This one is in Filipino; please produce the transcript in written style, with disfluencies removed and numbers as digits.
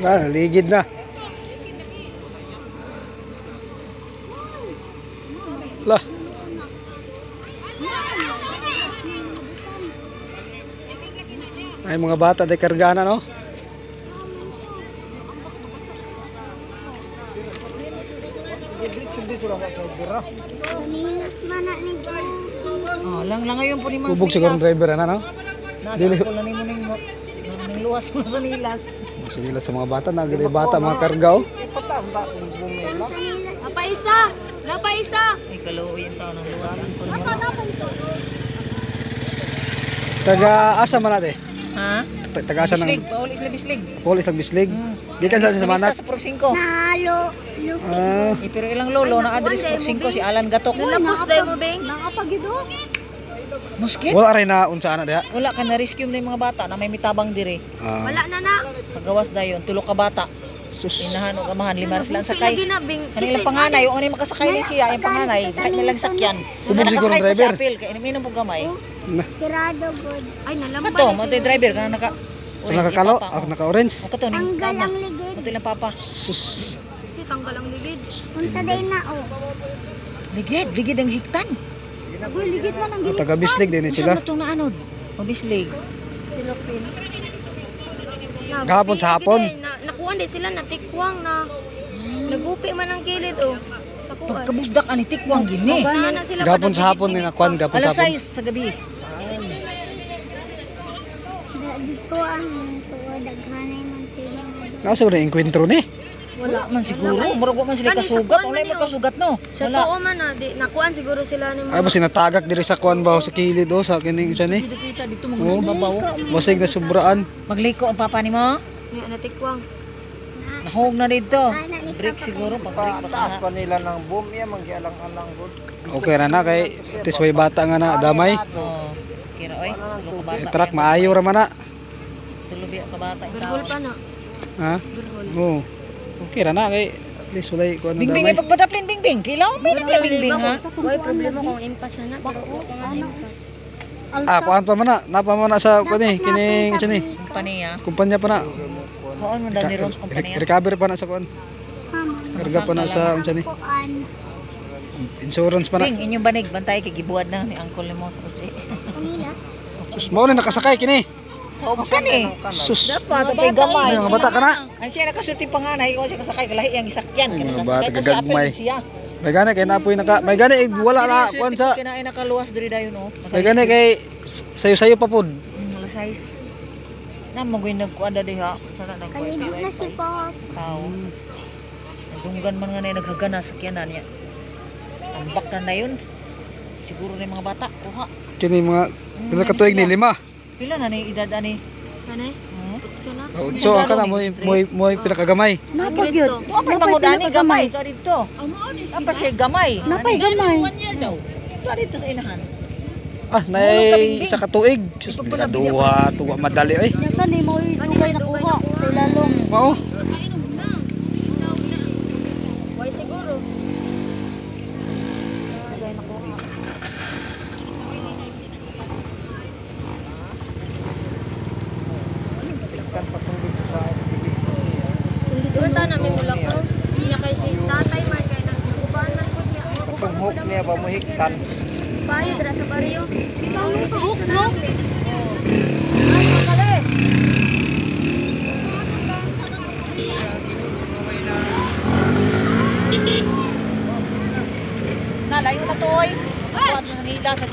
Naligid na. Lah. Ay mga bata de karga na no. Oh, lang ngayon po ni Mas. Kubog siguro ang driver na no. Dili ko lang nimo ning luwas mo sa nilas. Sila sa mga bata na gid bata mga karga oh. Napaisa! Napaisa! Ay kaluoy taon ng luwasan ko. Taga asa man ate? Ha? Taga asa Bislig, nang paulis na bislig. Polis nagbislig. Di ka sa manat. Sa Purok 5. Ah, Pero ilang lolo na address Purok 5 si Alan Gatok. Nalapos dahil mo, Beng. Muskit? wala rin na unsa ana diha. Wala ka na rescue na yung mga bata na may mitabang dire. Ah, Wala na na. Pagawas dayon, tulo ka bata. sus. Inahan o kamahan, lima lang Lagi sakay. na, Beng. Kanilang panganay, yung ano yung makasakay din siya, yung panganay, kahit nilang sakyan. Kubog siguro ang driver. Kaya minum po gamay. Na. Sirado, God. Ay, nalamba Mato, mato yung driver, kana naka... So nakakalo, naka orange. Mato ning kama. Mato ilang papa. Sus. Si tanggal ang ligid. Unsa day na o? Ligid ang hiktan. Ligid man ang Taga bislig din sila. Saan mo itong naanod? Mabislig. Silopin. Gahapon sa hapon. Nakuha din sila na tikwang na nagupi man ang kilid, oh. Sa kuwan. Pagkabusdak ani tikwang gini. Sana sila Gahapon sa hapon ni nakuan gahapon sa Alas hapon. 6 sa gabi. dito ang tuwa daghanay man sila. Nasa na enkwentro ni. Wala man siguro. Murag man sila kasugat. Wala man kasugat no. Sa Wala. tuo man na, di, nakuhaan siguro sila ni Ay ba sinatagak diri sa kuan ba sa kilid oh sa kining siya ni. Kita dito mga babaw. Basig na sobraan. Magliko ang papa nimo. Nga na tikwang. Nahog na dito. Break siguro pag-break Taas pa. pa nila ng boom, iya manggialang-alang good. Okay ra na kay tis way bata nga na damay. Oh. Kira oy, tulo ka bata. Truck maayo ra man na. Tulo biya ka bata. Birhol pa na. Ha? Oo. Okay ra na kay at least walay kuan na Bingbing damay. ay pagpataplin bingbing. Kilaw may na bingbing ha. Why problema kung impas na pero kung impas. Ah, kuan pa man na. Napa man na sa kuan ni kining siya ni. Kumpanya. Kumpanya pa na. Hoon mo daw ni Ron sa kumpanya. Recover pa na sa kuan. Karga pa na sa unsa ni. Kuan. Insurance pa na. Bing, inyong banig bantay kay gibuad na ni uncle mo. Sanilas. Mao na nakasakay kini. Oo kan eh. Sus. Dapat kay gamay. Mga bata ka na. Ang siya nakasulti panganay ko siya kasakay kalahi ang isakyan. Mga bata kagagmay. Siya. May gani kay napoy naka. May gani wala na kuan sa. Kinain nakaluwas diri dayon oh. May gani kay sayo-sayo pa pud. Alas 6. Na magoy nagkuan da diha. Sana Kalidot na si Pop. tao. Dunggan man nga na naghagana sa kyanan niya. Ambak na yun. Siguro na yung mga bata. Kuha. Kini mga pila ka tuig ni 5. Pila na ni edad ani? Ano eh? Utso na. So ka na mo pila ka gamay. Napay gyud. Ito pa pangod ani gamay. Ito dito. Apa siya gamay? Napay gamay. Ito dito sa inahan. Ah, nay isa ka tuig. Sus, duha, tuwa madali ay. Yata ni mo dugay nakuha sa ilalong. Mao. Why siguro? Diba ta namin mula ko? Niya kay si tatay man kay nang uban man ko niya. Pagpumhok niya ba muhiktan. Bayo dira sa baryo. Ikaw sa hook no? Ay, makali. Nalayo na to oy. Kuha na nila sa